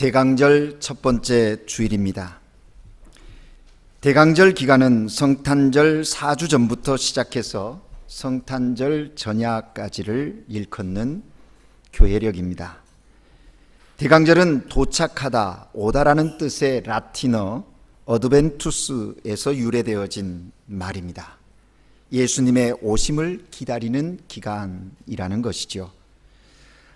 대강절 첫 번째 주일입니다. 대강절 기간은 성탄절 4주 전부터 시작해서 성탄절 전야까지를 일컫는 교회력입니다. 대강절은 도착하다, 오다라는 뜻의 라틴어 어드벤투스에서 유래되어진 말입니다. 예수님의 오심을 기다리는 기간이라는 것이죠.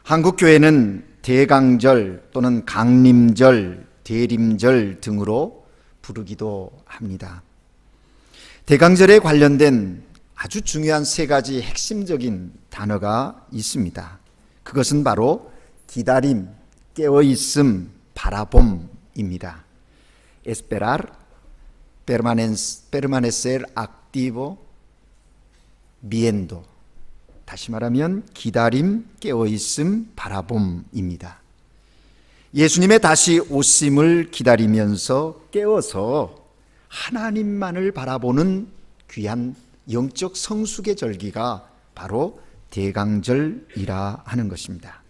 한국 교회는 대강절 또는 강림절, 대림절 등으로 부르기도 합니다. 대강절에 관련된 아주 중요한 세 가지 핵심적인 단어가 있습니다. 그것은 바로 기다림, 깨어있음, 바라봄입니다. esperar, permanecer activo, viendo. 다시 말하면 기다림, 깨어있음, 바라봄입니다. 예수님의 다시 오심을 기다리면서 깨어서 하나님만을 바라보는 귀한 영적 성숙의 절기가 바로 대강절이라 하는 것입니다.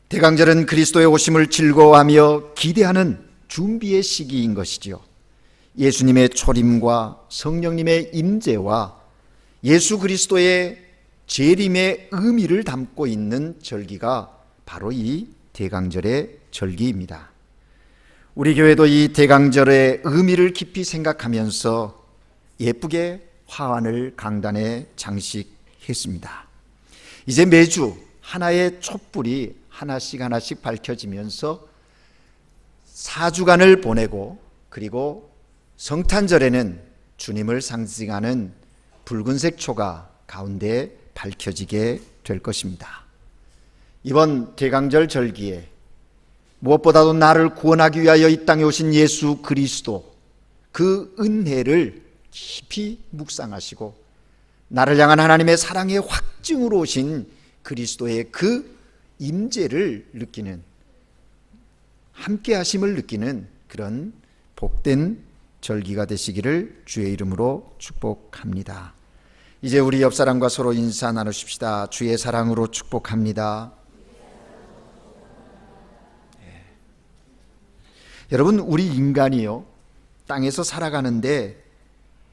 대강절은 그리스도의 오심을 즐거워하며 기대하는 준비의 시기인 것이지요. 예수님의 초림과 성령님의 임재와 예수 그리스도의 재림의 의미를 담고 있는 절기가 바로 이 대강절의 절기입니다. 우리 교회도 이 대강절의 의미를 깊이 생각하면서 예쁘게 화환을 강단에 장식했습니다. 이제 매주 하나의 촛불이 하나씩 밝혀지면서 4주간을 보내고, 그리고 성탄절에는 주님을 상징하는 붉은색 초가 가운데 밝혀지게 될 것입니다. 이번 대강절 절기에 무엇보다도 나를 구원하기 위하여 이 땅에 오신 예수 그리스도, 그 은혜를 깊이 묵상하시고 나를 향한 하나님의 사랑의 확증으로 오신 그리스도의 그 임재를 느끼는, 함께 하심을 느끼는 그런 복된 절기가 되시기를 주의 이름으로 축복합니다. 이제 우리 옆사람과 서로 인사 나누십시다. 주의 사랑으로 축복합니다. 여러분, 우리 인간이요, 땅에서 살아가는데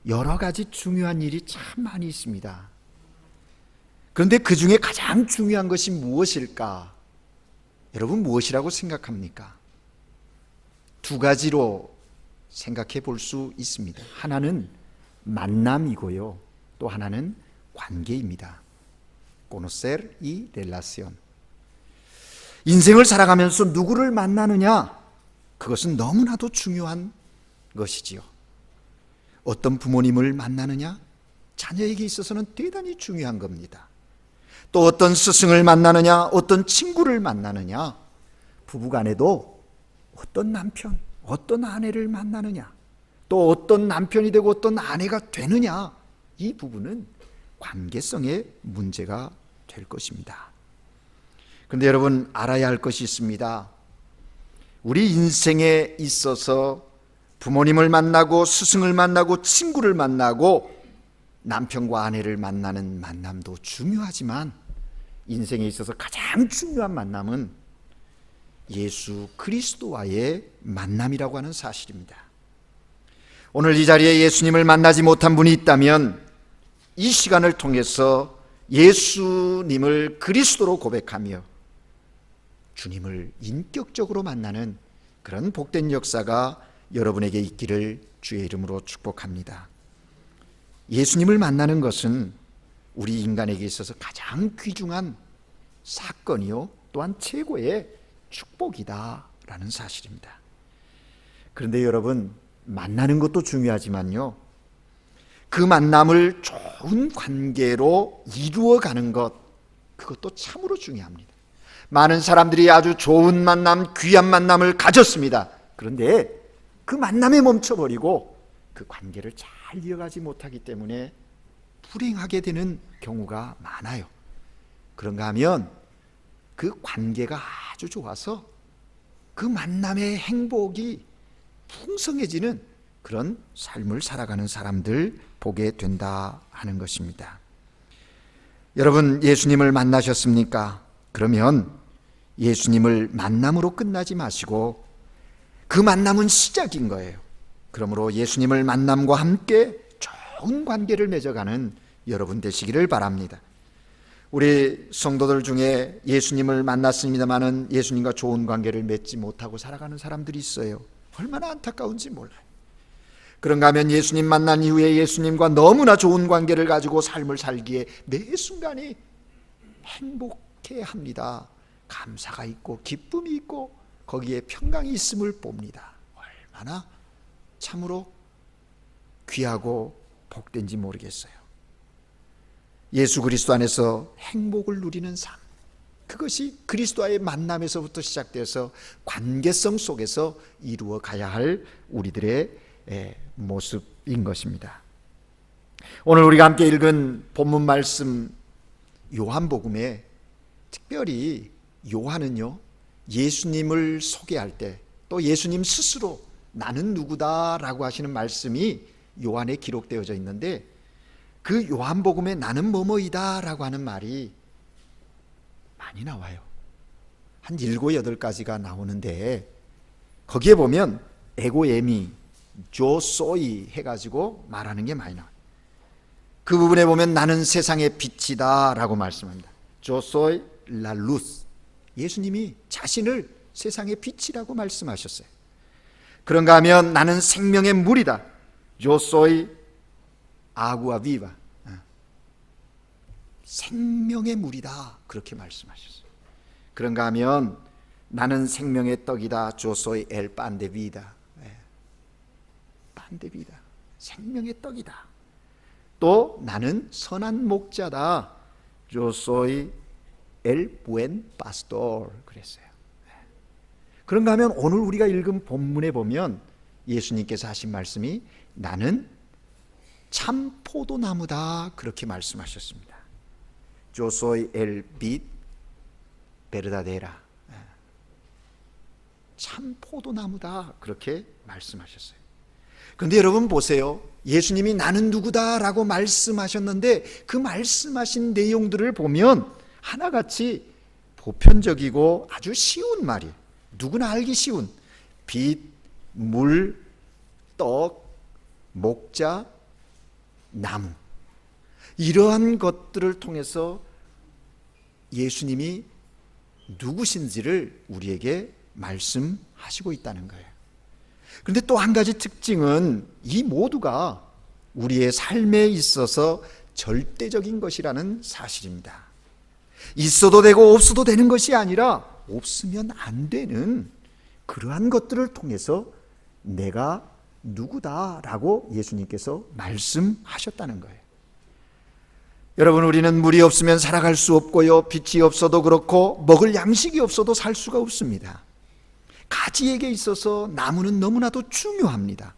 여러 가지 중요한 일이 참 많이 있습니다. 그런데 그 중에 가장 중요한 것이 무엇일까? 여러분, 무엇이라고 생각합니까? 두 가지로 생각해 볼 수 있습니다. 하나는 만남이고요, 또 하나는 관계입니다. conocer y relación. 인생을 살아가면서 누구를 만나느냐, 그것은 너무나도 중요한 것이지요. 어떤 부모님을 만나느냐, 자녀에게 있어서는 대단히 중요한 겁니다. 또 어떤 스승을 만나느냐, 어떤 친구를 만나느냐, 부부간에도 어떤 남편, 어떤 아내를 만나느냐, 또 어떤 남편이 되고 어떤 아내가 되느냐, 이 부분은 관계성의 문제가 될 것입니다. 그런데 여러분, 알아야 할 것이 있습니다. 우리 인생에 있어서 부모님을 만나고 스승을 만나고 친구를 만나고 남편과 아내를 만나는 만남도 중요하지만 인생에 있어서 가장 중요한 만남은 예수 그리스도와의 만남이라고 하는 사실입니다. 오늘 이 자리에 예수님을 만나지 못한 분이 있다면 이 시간을 통해서 예수님을 그리스도로 고백하며 주님을 인격적으로 만나는 그런 복된 역사가 여러분에게 있기를 주의 이름으로 축복합니다. 예수님을 만나는 것은 우리 인간에게 있어서 가장 귀중한 사건이요, 또한 최고의 축복이다라는 사실입니다. 그런데 여러분, 만나는 것도 중요하지만요, 그 만남을 좋은 관계로 이루어가는 것, 그것도 참으로 중요합니다. 많은 사람들이 아주 좋은 만남, 귀한 만남을 가졌습니다. 그런데 그 만남에 멈춰버리고 그 관계를 잘 이어가지 못하기 때문에 불행하게 되는 경우가 많아요. 그런가 하면 그 관계가 아주 좋아서 그 만남의 행복이 풍성해지는 그런 삶을 살아가는 사람들 보게 된다 하는 것입니다. 여러분, 예수님을 만나셨습니까? 그러면 예수님을 만남으로 끝나지 마시고 그 만남은 시작인 거예요. 그러므로 예수님을 만남과 함께 좋은 관계를 맺어가는 여러분 되시기를 바랍니다. 우리 성도들 중에 예수님을 만났습니다마는 예수님과 좋은 관계를 맺지 못하고 살아가는 사람들이 있어요. 얼마나 안타까운지 몰라요. 그런가 하면 예수님 만난 이후에 예수님과 너무나 좋은 관계를 가지고 삶을 살기에 매 순간이 행복해야 합니다. 감사가 있고 기쁨이 있고 거기에 평강이 있음을 봅니다. 얼마나 참으로 귀하고 복된지 모르겠어요. 예수 그리스도 안에서 행복을 누리는 삶, 그것이 그리스도와의 만남에서부터 시작돼서 관계성 속에서 이루어 가야 할 우리들의 모습인 것입니다. 오늘 우리가 함께 읽은 본문 말씀 요한복음에 특별히 요한은요, 예수님을 소개할 때 또 예수님 스스로 나는 누구다라고 하시는 말씀이 요한에 기록되어져 있는데, 그 요한복음에 나는 뭐뭐이다라고 하는 말이 많이 나와요. 한 7, 8가지가 나오는데 거기에 보면 에고에미, 조소이 해가지고 말하는 게 많이 나와요. 그 부분에 보면 나는 세상의 빛이다 라고 말씀합니다. 조소이 라루스, 예수님이 자신을 세상의 빛이라고 말씀하셨어요. 그런가 하면 나는 생명의 물이다. 조소이 아구아 비바, 생명의 물이다 그렇게 말씀하셨어요. 그런가 하면 나는 생명의 떡이다. 조소이 엘 판데비다, 판데비다, 생명의 떡이다. 또 나는 선한 목자다. 조소이 엘 부엔 파스토르 그랬어요. 그런가 하면 오늘 우리가 읽은 본문에 보면 예수님께서 하신 말씀이 나는 참 포도나무다 그렇게 말씀하셨습니다. Yo soy el vid verdadera, 참 포도나무다 그렇게 말씀하셨어요. 그런데 여러분 보세요. 예수님이 나는 누구다라고 말씀하셨는데 그 말씀하신 내용들을 보면 하나같이 보편적이고 아주 쉬운 말이에요. 누구나 알기 쉬운 빛, 물, 떡, 목자, 나무, 이러한 것들을 통해서 예수님이 누구신지를 우리에게 말씀하시고 있다는 거예요. 그런데 또 한 가지 특징은 이 모두가 우리의 삶에 있어서 절대적인 것이라는 사실입니다. 있어도 되고 없어도 되는 것이 아니라 없으면 안 되는 그러한 것들을 통해서 내가 누구다라고 예수님께서 말씀하셨다는 거예요. 여러분, 우리는 물이 없으면 살아갈 수 없고요, 빛이 없어도 그렇고 먹을 양식이 없어도 살 수가 없습니다. 가지에게 있어서 나무는 너무나도 중요합니다.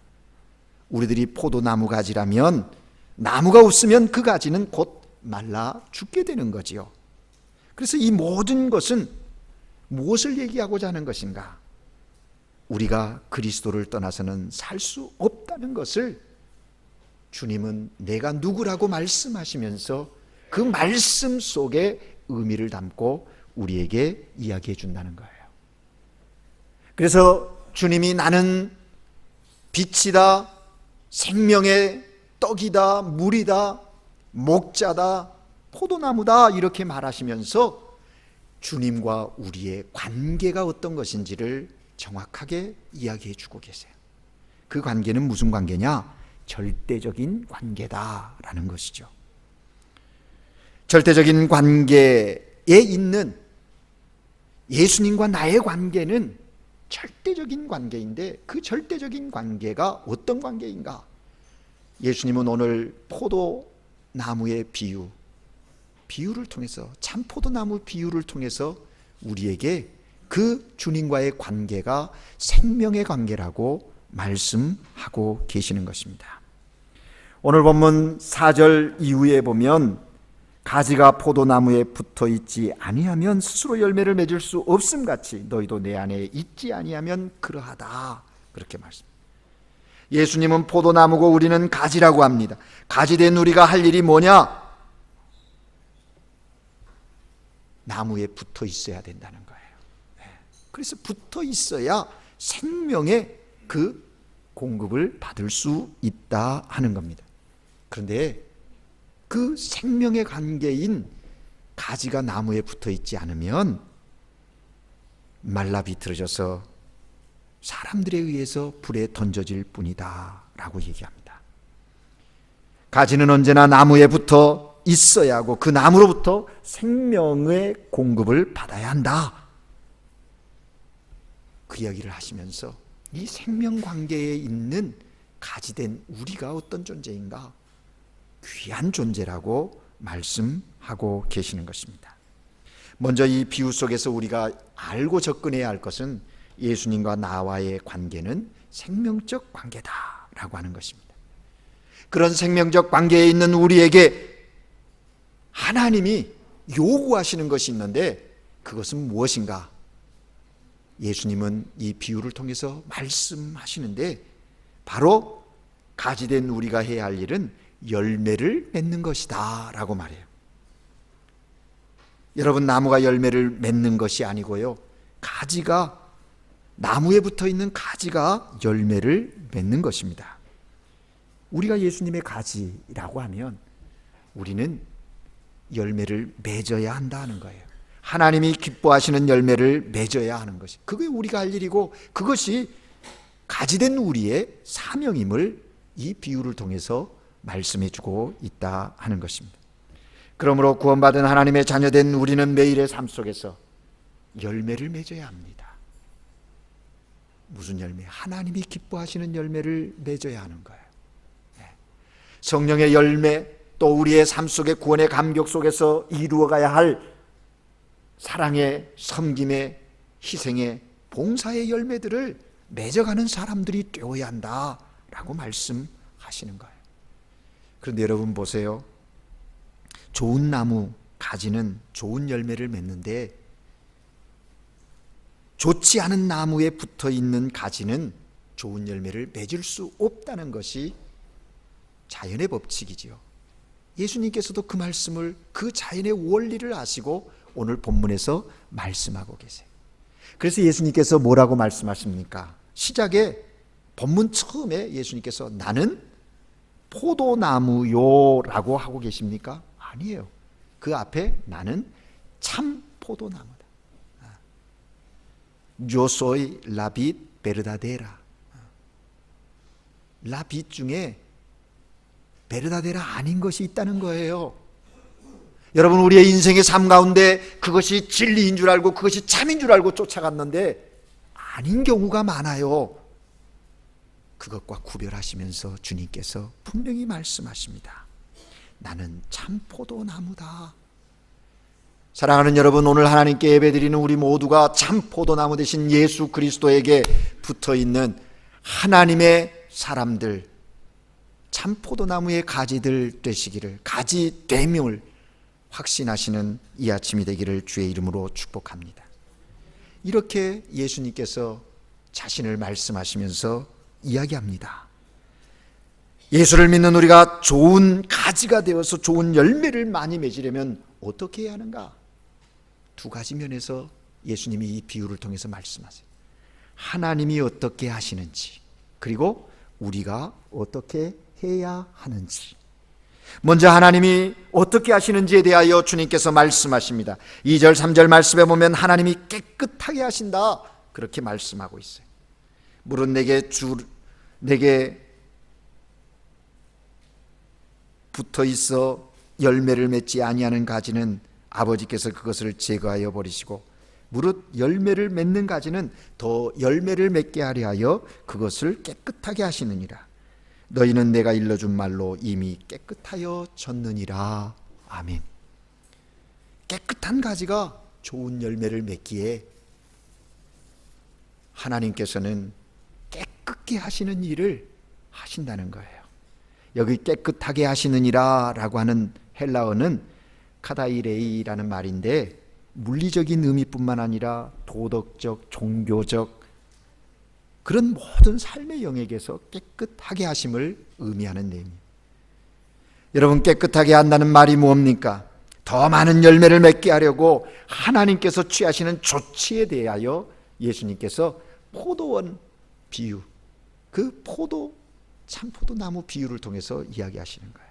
우리들이 포도나무 가지라면 나무가 없으면 그 가지는 곧 말라 죽게 되는 거지요. 그래서 이 모든 것은 무엇을 얘기하고자 하는 것인가? 우리가 그리스도를 떠나서는 살 수 없다는 것을 주님은 내가 누구라고 말씀하시면서 그 말씀 속에 의미를 담고 우리에게 이야기해 준다는 거예요. 그래서 주님이 나는 빛이다, 생명의 떡이다, 물이다, 목자다, 포도나무다 이렇게 말하시면서 주님과 우리의 관계가 어떤 것인지를 정확하게 이야기해 주고 계세요. 그 관계는 무슨 관계냐? 절대적인 관계다라는 것이죠. 절대적인 관계에 있는 예수님과 나의 관계는 절대적인 관계인데 그 절대적인 관계가 어떤 관계인가? 예수님은 오늘 포도나무의 비유를 통해서, 참 포도나무 비유를 통해서 우리에게 그 주님과의 관계가 생명의 관계라고 말씀하고 계시는 것입니다. 오늘 본문 4절 이후에 보면 가지가 포도나무에 붙어 있지 아니하면 스스로 열매를 맺을 수 없음같이 너희도 내 안에 있지 아니하면 그러하다 그렇게 말씀. 예수님은 포도나무고 우리는 가지라고 합니다. 가지된 우리가 할 일이 뭐냐? 나무에 붙어 있어야 된다는 거예요. 그래서 붙어 있어야 생명의 그 공급을 받을 수 있다 하는 겁니다. 그런데 그 생명의 관계인 가지가 나무에 붙어 있지 않으면 말라 비틀어져서 사람들에 의해서 불에 던져질 뿐이다 라고 얘기합니다. 가지는 언제나 나무에 붙어 있어야 하고 그 나무로부터 생명의 공급을 받아야 한다. 그 이야기를 하시면서 이 생명 관계에 있는 가지된 우리가 어떤 존재인가? 귀한 존재라고 말씀하고 계시는 것입니다. 먼저 이 비유 속에서 우리가 알고 접근해야 할 것은 예수님과 나와의 관계는 생명적 관계다라고 하는 것입니다. 그런 생명적 관계에 있는 우리에게 하나님이 요구하시는 것이 있는데 그것은 무엇인가? 예수님은 이 비유를 통해서 말씀하시는데 바로 가지된 우리가 해야 할 일은 열매를 맺는 것이다 라고 말해요. 여러분, 나무가 열매를 맺는 것이 아니고요, 가지가, 나무에 붙어 있는 가지가 열매를 맺는 것입니다. 우리가 예수님의 가지라고 하면 우리는 열매를 맺어야 한다는 거예요. 하나님이 기뻐하시는 열매를 맺어야 하는 것이, 그게 우리가 할 일이고 그것이 가지된 우리의 사명임을 이 비유를 통해서 말씀해 주고 있다 하는 것입니다. 그러므로 구원받은 하나님의 자녀된 우리는 매일의 삶 속에서 열매를 맺어야 합니다. 무슨 열매? 하나님이 기뻐하시는 열매를 맺어야 하는 거예요. 성령의 열매, 또 우리의 삶 속의 구원의 감격 속에서 이루어가야 할 사랑의, 섬김의, 희생의, 봉사의 열매들을 맺어가는 사람들이 되어야 한다라고 말씀하시는 거예요. 그런데 여러분 보세요. 좋은 나무 가지는 좋은 열매를 맺는데 좋지 않은 나무에 붙어 있는 가지는 좋은 열매를 맺을 수 없다는 것이 자연의 법칙이지요. 예수님께서도 그 말씀을, 그 자연의 원리를 아시고 오늘 본문에서 말씀하고 계세요. 그래서 예수님께서 뭐라고 말씀하십니까? 시작에 본문 처음에 예수님께서 나는 포도나무요라고 하고 계십니까? 아니에요. 그 앞에 나는 참 포도나무다. Yo soy la vid verdadera. La vid 중에 베르다데라 아닌 것이 있다는 거예요. 여러분, 우리의 인생의 삶 가운데 그것이 진리인 줄 알고 그것이 참인 줄 알고 쫓아갔는데 아닌 경우가 많아요. 그것과 구별하시면서 주님께서 분명히 말씀하십니다. 나는 참 포도나무다. 사랑하는 여러분, 오늘 하나님께 예배드리는 우리 모두가 참 포도나무 되신 예수 그리스도에게 붙어있는 하나님의 사람들, 참 포도나무의 가지들 되시기를, 가지됨을 확신하시는 이 아침이 되기를 주의 이름으로 축복합니다. 이렇게 예수님께서 자신을 말씀하시면서 이야기합니다. 예수를 믿는 우리가 좋은 가지가 되어서 좋은 열매를 많이 맺으려면 어떻게 해야 하는가? 두 가지 면에서 예수님이 이 비유를 통해서 말씀하세요. 하나님이 어떻게 하시는지, 그리고 우리가 어떻게 해야 하는지. 먼저 하나님이 어떻게 하시는지에 대하여 주님께서 말씀하십니다. 2절 3절 말씀에 보면 하나님이 깨끗하게 하신다, 그렇게 말씀하고 있어요. 물은 내게 붙어 있어 열매를 맺지 아니하는 가지는 아버지께서 그것을 제거하여 버리시고, 무릇 열매를 맺는 가지는 더 열매를 맺게 하려 하여 그것을 깨끗하게 하시느니라. 너희는 내가 일러준 말로 이미 깨끗하여 졌느니라. 아멘. 깨끗한 가지가 좋은 열매를 맺기에 하나님께서는 깨끗게 하시는 일을 하신다는 거예요. 여기 깨끗하게 하시느니라 라고 하는 헬라어는 카다이레이라는 말인데, 물리적인 의미뿐만 아니라 도덕적, 종교적 그런 모든 삶의 영역에서 깨끗하게 하심을 의미하는 내용입니다. 여러분, 깨끗하게 한다는 말이 뭡니까? 더 많은 열매를 맺게 하려고 하나님께서 취하시는 조치에 대하여 예수님께서 포도원 비유, 그 참포도나무 비유를 통해서 이야기하시는 거예요.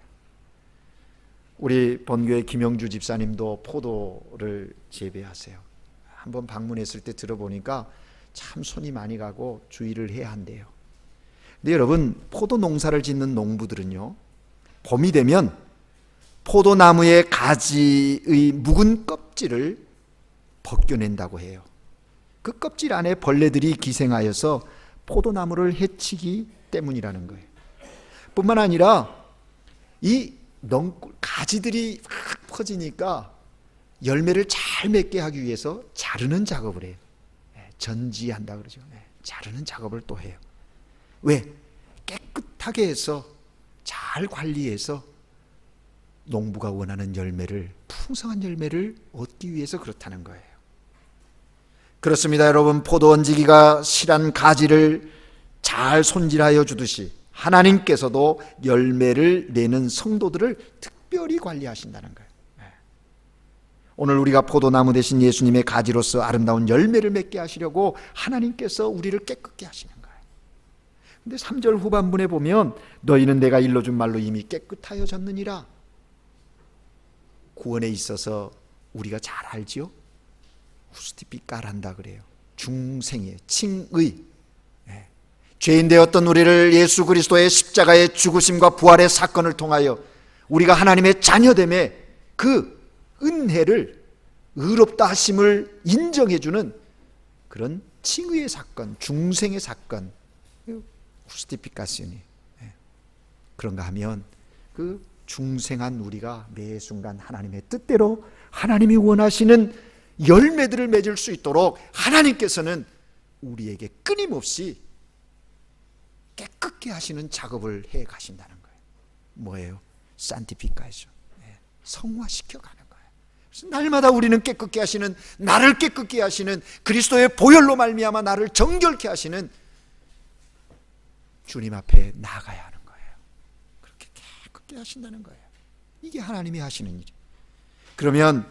우리 본교의 김영주 집사님도 포도를 재배하세요. 한번 방문했을 때 들어보니까 참 손이 많이 가고 주의를 해야 한대요. 근데 여러분, 포도 농사를 짓는 농부들은요, 봄이 되면 포도나무의 가지의 묵은 껍질을 벗겨낸다고 해요. 그 껍질 안에 벌레들이 기생하여서 포도나무를 해치기 때문이라는 거예요. 뿐만 아니라 이 가지들이 확 퍼지니까 열매를 잘 맺게 하기 위해서 자르는 작업을 해요. 전지한다 그러죠. 자르는 작업을 또 해요. 왜? 깨끗하게 해서 잘 관리해서 농부가 원하는 열매를, 풍성한 열매를 얻기 위해서 그렇다는 거예요. 그렇습니다, 여러분. 포도원지기가 실한 가지를 잘 손질하여 주듯이 하나님께서도 열매를 내는 성도들을 특별히 관리하신다는 거예요. 오늘 우리가 포도나무 대신 예수님의 가지로서 아름다운 열매를 맺게 하시려고 하나님께서 우리를 깨끗게 하시는 거예요. 근데 3절 후반부에 보면 너희는 내가 일러준 말로 이미 깨끗하여졌느니라. 구원에 있어서 우리가 잘 알지요? 후스티피까란다 그래요. 중생의 칭의, 죄인 되었던 우리를 예수 그리스도의 십자가의 죽으심과 부활의 사건을 통하여 우리가 하나님의 자녀됨의 그 은혜를, 의롭다 하심을 인정해주는 그런 칭의의 사건, 중생의 사건, 후스티피카시니. 그런가 하면 그 중생한 우리가 매 순간 하나님의 뜻대로 하나님이 원하시는 열매들을 맺을 수 있도록 하나님께서는 우리에게 끊임없이 깨끗게 하시는 작업을 해 가신다는 거예요. 뭐예요? 산티피카이죠. 성화시켜 가는 거예요. 그래서 날마다 우리는 깨끗게 하시는, 나를 깨끗게 하시는, 그리스도의 보혈로 말미암아 나를 정결케 하시는 주님 앞에 나가야 하는 거예요. 그렇게 깨끗게 하신다는 거예요. 이게 하나님이 하시는 일이에요. 그러면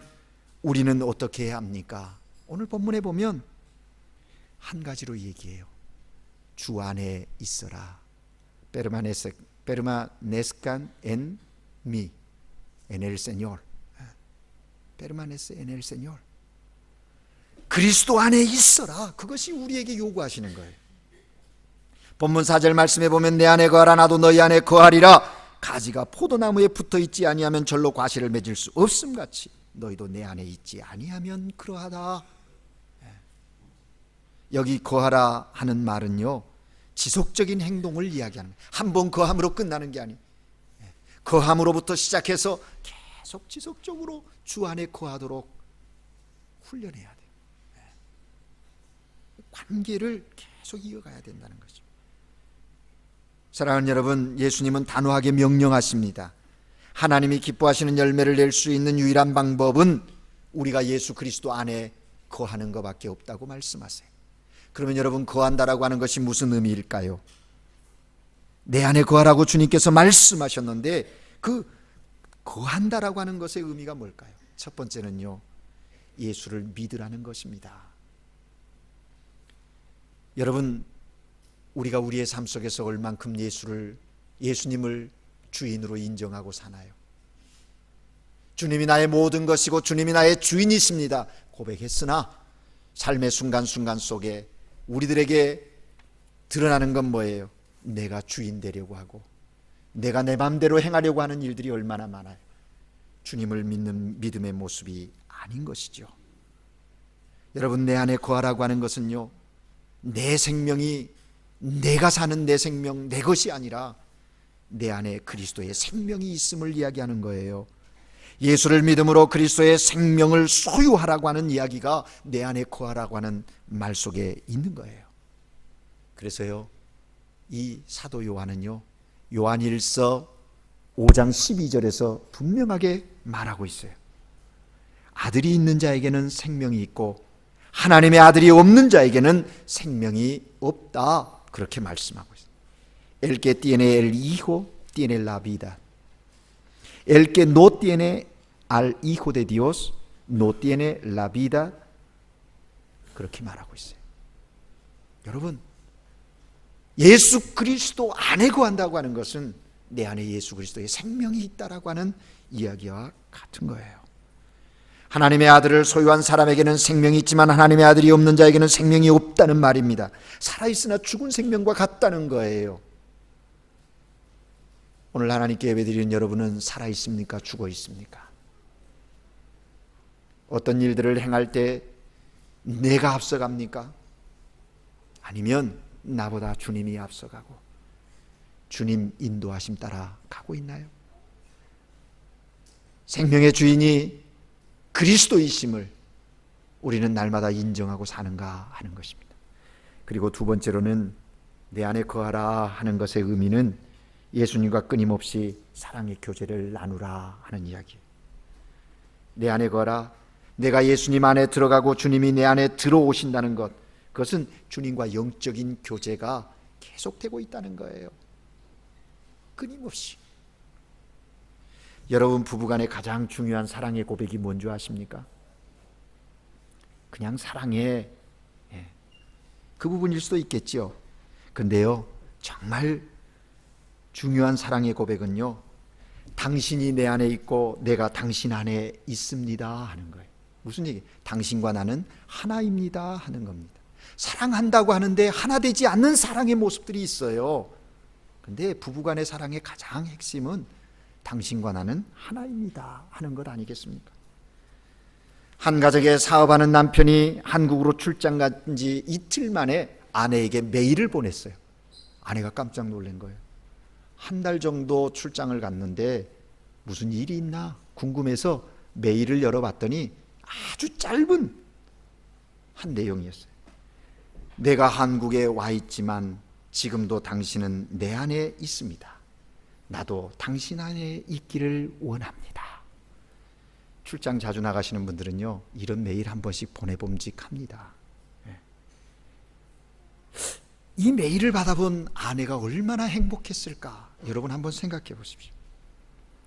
우리는 어떻게 해야 합니까? 오늘 본문에 보면 한 가지로 얘기해요. 주 안에 있어라. permanezcan en mí, en el Señor. permanece en el Señor. 그리스도 안에 있어라. 그것이 우리에게 요구하시는 거예요. 본문 4절 말씀에 보면 내 안에 거하라 나도 너희 안에 거하리라. 가지가 포도나무에 붙어 있지 아니하면 절로 과실을 맺을 수 없음 같이 너희도 내 안에 있지 아니하면 그러하다. 여기 거하라 하는 말은요, 지속적인 행동을 이야기하는 거예요. 한번 거함으로 끝나는 게 아니에요. 거함으로부터 시작해서 계속 지속적으로 주 안에 거하도록 훈련해야 돼요. 관계를 계속 이어가야 된다는 거죠. 사랑하는 여러분, 예수님은 단호하게 명령하십니다. 하나님이 기뻐하시는 열매를 낼 수 있는 유일한 방법은 우리가 예수 그리스도 안에 거하는 것밖에 없다고 말씀하세요. 그러면 여러분, 거한다라고 하는 것이 무슨 의미일까요? 내 안에 거하라고 주님께서 말씀하셨는데 그 거한다라고 하는 것의 의미가 뭘까요? 첫 번째는요, 예수를 믿으라는 것입니다. 여러분, 우리가 우리의 삶 속에서 얼만큼 예수님을 주인으로 인정하고 사나요? 주님이 나의 모든 것이고 주님이 나의 주인이십니다 고백했으나 삶의 순간순간 속에 우리들에게 드러나는 건 뭐예요? 내가 주인 되려고 하고 내가 내 마음대로 행하려고 하는 일들이 얼마나 많아요. 주님을 믿는 믿음의 모습이 아닌 것이죠. 여러분, 내 안에 거하라고 하는 것은요, 내 생명이 내가 사는 내 생명, 내 것이 아니라 내 안에 그리스도의 생명이 있음을 이야기하는 거예요. 예수를 믿음으로 그리스도의 생명을 소유하라고 하는 이야기가 내 안에 거하라고 하는 말 속에 있는 거예요. 그래서요, 이 사도 요한은요, 요한일서 5장 12절에서 분명하게 말하고 있어요. 아들이 있는 자에게는 생명이 있고 하나님의 아들이 없는 자에게는 생명이 없다, 그렇게 말씀하고 있어요. El que tiene el Hijo tiene la vida. El que no tiene al Hijo de Dios no tiene la vida. 그렇게 말하고 있어요. 여러분, 예수 그리스도 안에 거한다고 하는 것은 내 안에 예수 그리스도의 생명이 있다라고 하는 이야기와 같은 거예요. 하나님의 아들을 소유한 사람에게는 생명이 있지만 하나님의 아들이 없는 자에게는 생명이 없다는 말입니다. 살아있으나 죽은 생명과 같다는 거예요. 오늘 하나님께 예배드리는 여러분은 살아있습니까? 죽어 있습니까? 어떤 일들을 행할 때 내가 앞서갑니까? 아니면 나보다 주님이 앞서가고 주님 인도하심 따라 가고 있나요? 생명의 주인이 그리스도이심을 우리는 날마다 인정하고 사는가 하는 것입니다. 그리고 두 번째로는 내 안에 거하라 하는 것의 의미는 예수님과 끊임없이 사랑의 교제를 나누라 하는 이야기예요. 내 안에 거하라, 내가 예수님 안에 들어가고 주님이 내 안에 들어오신다는 것, 그것은 주님과 영적인 교제가 계속되고 있다는 거예요. 끊임없이. 여러분, 부부간의 가장 중요한 사랑의 고백이 뭔지 아십니까? 그냥 사랑해, 그 부분일 수도 있겠지요. 근데요, 정말 중요한 사랑의 고백은요, 당신이 내 안에 있고 내가 당신 안에 있습니다 하는 거예요. 무슨 얘기? 당신과 나는 하나입니다 하는 겁니다. 사랑한다고 하는데 하나 되지 않는 사랑의 모습들이 있어요. 근데 부부간의 사랑의 가장 핵심은 당신과 나는 하나입니다 하는 것 아니겠습니까? 한 가정에 사업하는 남편이 한국으로 출장 간 지 이틀 만에 아내에게 메일을 보냈어요. 아내가 깜짝 놀란 거예요. 한 달 정도 출장을 갔는데 무슨 일이 있나 궁금해서 메일을 열어봤더니 아주 짧은 한 내용이었어요. 내가 한국에 와 있지만 지금도 당신은 내 안에 있습니다. 나도 당신 안에 있기를 원합니다. 출장 자주 나가시는 분들은요, 이런 메일 한 번씩 보내봄직합니다. 이 메일을 받아본 아내가 얼마나 행복했을까, 여러분 한번 생각해 보십시오.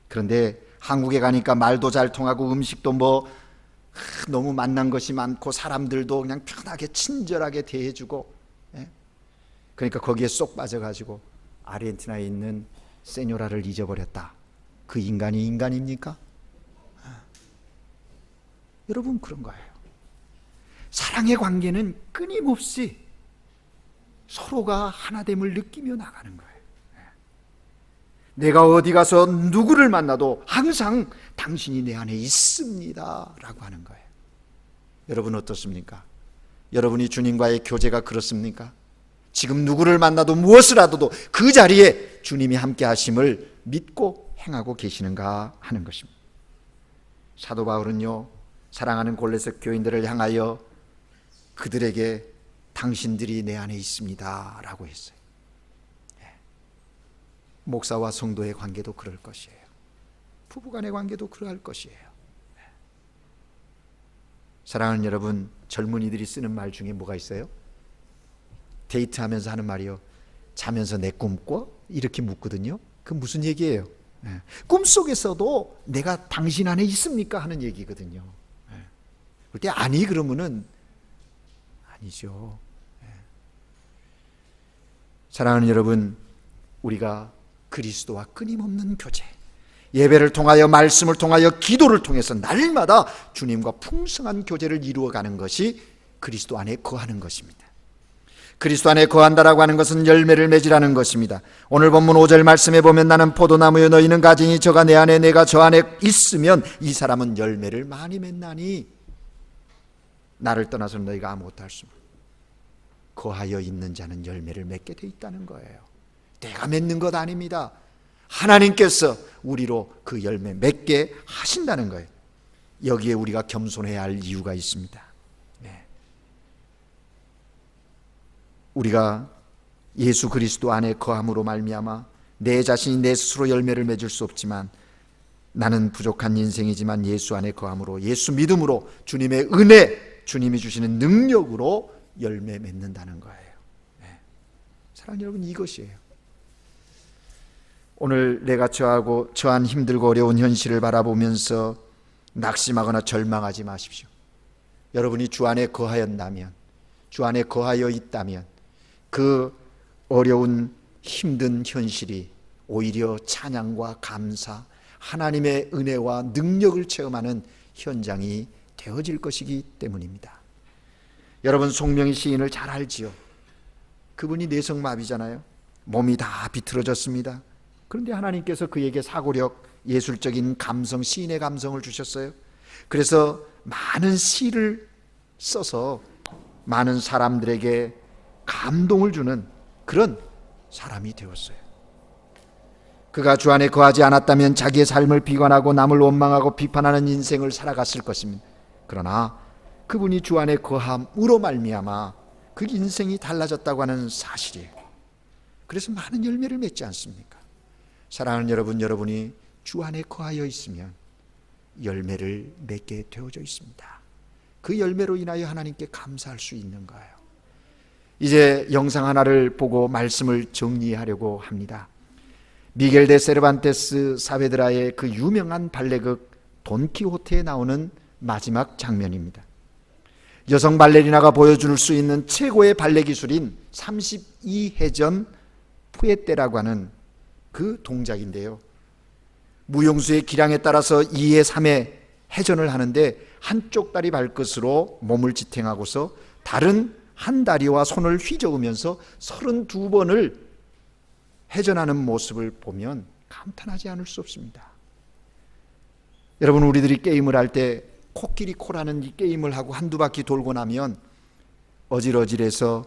그런데 한국에 가니까 말도 잘 통하고 음식도 너무 만난 것이 많고 사람들도 그냥 편하게 친절하게 대해주고, 그러니까 거기에 쏙 빠져가지고 아르헨티나에 있는 세뇨라를 잊어버렸다. 그 인간이 인간입니까? 여러분, 그런 거예요. 사랑의 관계는 끊임없이 서로가 하나됨을 느끼며 나가는 거예요. 내가 어디 가서 누구를 만나도 항상 당신이 내 안에 있습니다 라고 하는 거예요. 여러분 어떻습니까? 여러분이 주님과의 교제가 그렇습니까? 지금 누구를 만나도 무엇을 하더라도 그 자리에 주님이 함께 하심을 믿고 행하고 계시는가 하는 것입니다. 사도 바울은요, 사랑하는 골로새 교인들을 향하여 그들에게 당신들이 내 안에 있습니다 라고 했어요. 목사와 성도의 관계도 그럴 것이에요. 부부간의 관계도 그럴 것이에요. 사랑하는 여러분, 젊은이들이 쓰는 말 중에 뭐가 있어요? 데이트하면서 하는 말이요, 자면서 내 꿈 꿔? 이렇게 묻거든요. 그 무슨 얘기예요? 꿈속에서도 내가 당신 안에 있습니까? 하는 얘기거든요. 그때 아니 그러면은 아니죠. 사랑하는 여러분, 우리가 그리스도와 끊임없는 교제, 예배를 통하여 말씀을 통하여 기도를 통해서 날마다 주님과 풍성한 교제를 이루어가는 것이 그리스도 안에 거하는 것입니다. 그리스도 안에 거한다라고 하는 것은 열매를 맺으라는 것입니다. 오늘 본문 5절 말씀에 보면 나는 포도나무여 너희는 가지니 저가 내 안에 내가 저 안에 있으면 이 사람은 열매를 많이 맺나니 나를 떠나서 너희가 아무것도 할 수 없다. 거하여 있는 자는 열매를 맺게 돼 있다는 거예요. 내가 맺는 것 아닙니다. 하나님께서 우리로 그 열매 맺게 하신다는 거예요. 여기에 우리가 겸손해야 할 이유가 있습니다. 우리가 예수 그리스도 안에 거함으로 말미암아 내 자신이 내 스스로 열매를 맺을 수 없지만 나는 부족한 인생이지만 예수 안에 거함으로, 예수 믿음으로, 주님의 은혜, 주님이 주시는 능력으로 열매 맺는다는 거예요. 사랑하는 여러분, 이것이에요. 오늘 내가 저한 힘들고 어려운 현실을 바라보면서 낙심하거나 절망하지 마십시오. 여러분이 주 안에 거하였다면, 주 안에 거하여 있다면 그 어려운 힘든 현실이 오히려 찬양과 감사, 하나님의 은혜와 능력을 체험하는 현장이 되어질 것이기 때문입니다. 여러분, 송명희 시인을 잘 알지요. 그분이 뇌성마비잖아요. 몸이 다 비틀어졌습니다. 그런데 하나님께서 그에게 사고력, 예술적인 감성, 시인의 감성을 주셨어요. 그래서 많은 시를 써서 많은 사람들에게 감동을 주는 그런 사람이 되었어요. 그가 주 안에 거하지 않았다면 자기의 삶을 비관하고 남을 원망하고 비판하는 인생을 살아갔을 것입니다. 그러나 그분이 주 안에 거함으로 말미암아 그 인생이 달라졌다고 하는 사실이에요. 그래서 많은 열매를 맺지 않습니까? 사랑하는 여러분, 여러분이 주 안에 거하여 있으면 열매를 맺게 되어져 있습니다. 그 열매로 인하여 하나님께 감사할 수 있는 거예요. 이제 영상 하나를 보고 말씀을 정리하려고 합니다. 미겔 데 세르반테스 사베드라의 그 유명한 발레극 돈키호테에 나오는 마지막 장면입니다. 여성 발레리나가 보여줄 수 있는 최고의 발레 기술인 32회전 푸에떼라고 하는 그 동작인데요. 무용수의 기량에 따라서 2회, 3회 회전을 하는데 한쪽 다리 발끝으로 몸을 지탱하고서 다른 한 다리와 손을 휘저으면서 32번을 회전하는 모습을 보면 감탄하지 않을 수 없습니다. 여러분, 우리들이 게임을 할 때 코끼리 코라는 이 게임을 하고 한두 바퀴 돌고 나면 어질어질해서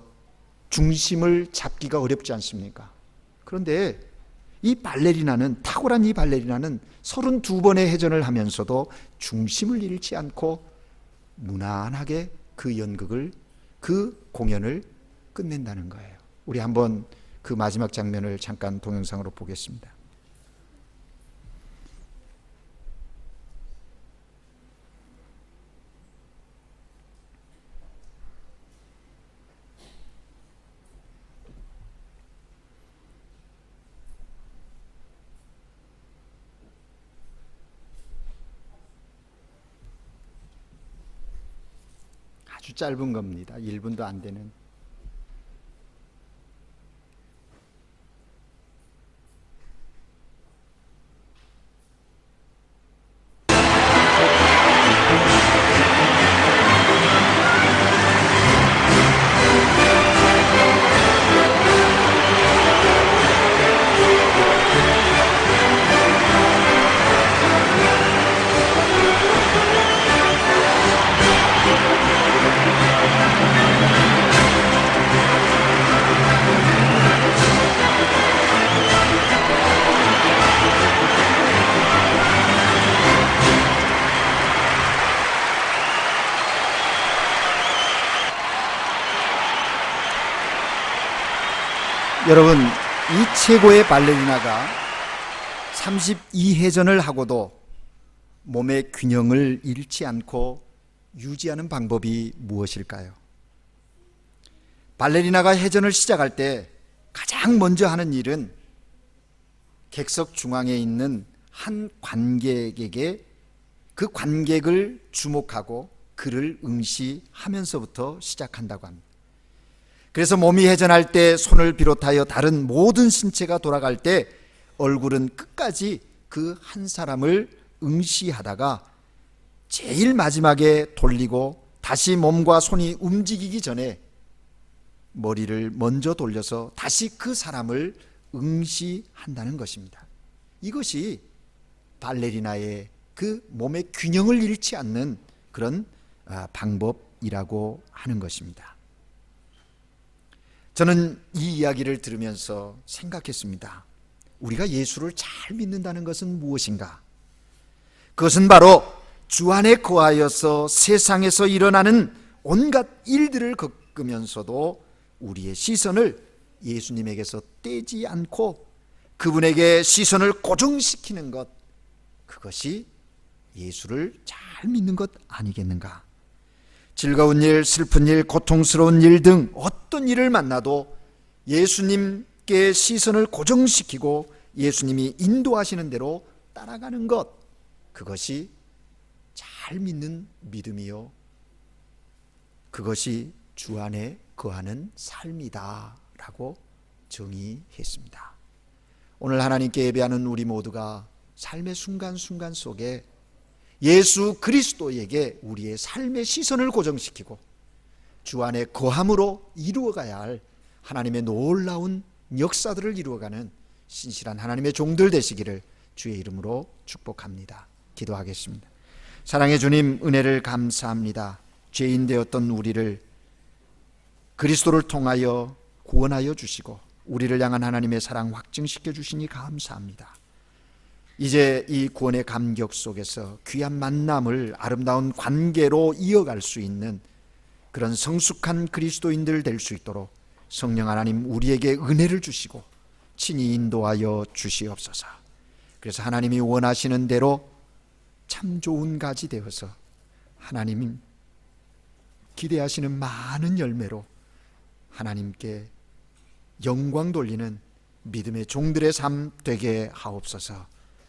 중심을 잡기가 어렵지 않습니까? 그런데 이 발레리나는, 탁월한 이 발레리나는 32번의 회전을 하면서도 중심을 잃지 않고 무난하게 그 연극을, 그 공연을 끝낸다는 거예요. 우리 한번 그 마지막 장면을 잠깐 동영상으로 보겠습니다. 아주 짧은 겁니다. 1분도 안 되는. 여러분, 이 최고의 발레리나가 32회전을 하고도 몸의 균형을 잃지 않고 유지하는 방법이 무엇일까요? 발레리나가 회전을 시작할 때 가장 먼저 하는 일은 객석 중앙에 있는 한 관객에게 그 관객을 주목하고 그를 응시하면서부터 시작한다고 합니다. 그래서 몸이 회전할 때 손을 비롯하여 다른 모든 신체가 돌아갈 때 얼굴은 끝까지 그 한 사람을 응시하다가 제일 마지막에 돌리고 다시 몸과 손이 움직이기 전에 머리를 먼저 돌려서 다시 그 사람을 응시한다는 것입니다. 이것이 발레리나의 그 몸의 균형을 잃지 않는 그런 방법이라고 하는 것입니다. 저는 이 이야기를 들으면서 생각했습니다. 우리가 예수를 잘 믿는다는 것은 무엇인가? 그것은 바로 주 안에 거하여서 세상에서 일어나는 온갖 일들을 겪으면서도 우리의 시선을 예수님에게서 떼지 않고 그분에게 시선을 고정시키는 것, 그것이 예수를 잘 믿는 것 아니겠는가? 즐거운 일, 슬픈 일, 고통스러운 일 등 어떤 일을 만나도 예수님께 시선을 고정시키고 예수님이 인도하시는 대로 따라가는 것, 그것이 잘 믿는 믿음이요, 그것이 주 안에 거하는 삶이다 하고 정의했습니다. 오늘 하나님께 예배하는 우리 모두가 삶의 순간순간 속에 예수 그리스도에게 우리의 삶의 시선을 고정시키고 주 안에 거함으로 이루어가야 할 하나님의 놀라운 역사들을 이루어가는 신실한 하나님의 종들 되시기를 주의 이름으로 축복합니다. 기도하겠습니다. 사랑의 주님, 은혜를 감사합니다. 죄인 되었던 우리를 그리스도를 통하여 구원하여 주시고 우리를 향한 하나님의 사랑 확증시켜 주시니 감사합니다. 이제 이 구원의 감격 속에서 귀한 만남을 아름다운 관계로 이어갈 수 있는 그런 성숙한 그리스도인들 될 수 있도록 성령 하나님 우리에게 은혜를 주시고 친히 인도하여 주시옵소서. 그래서 하나님이 원하시는 대로 참 좋은 가지 되어서 하나님 기대하시는 많은 열매로 하나님께 영광 돌리는 믿음의 종들의 삶 되게 하옵소서.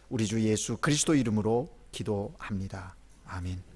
우리 주 예수 그리스도 이름으로 기도합니다. 아멘.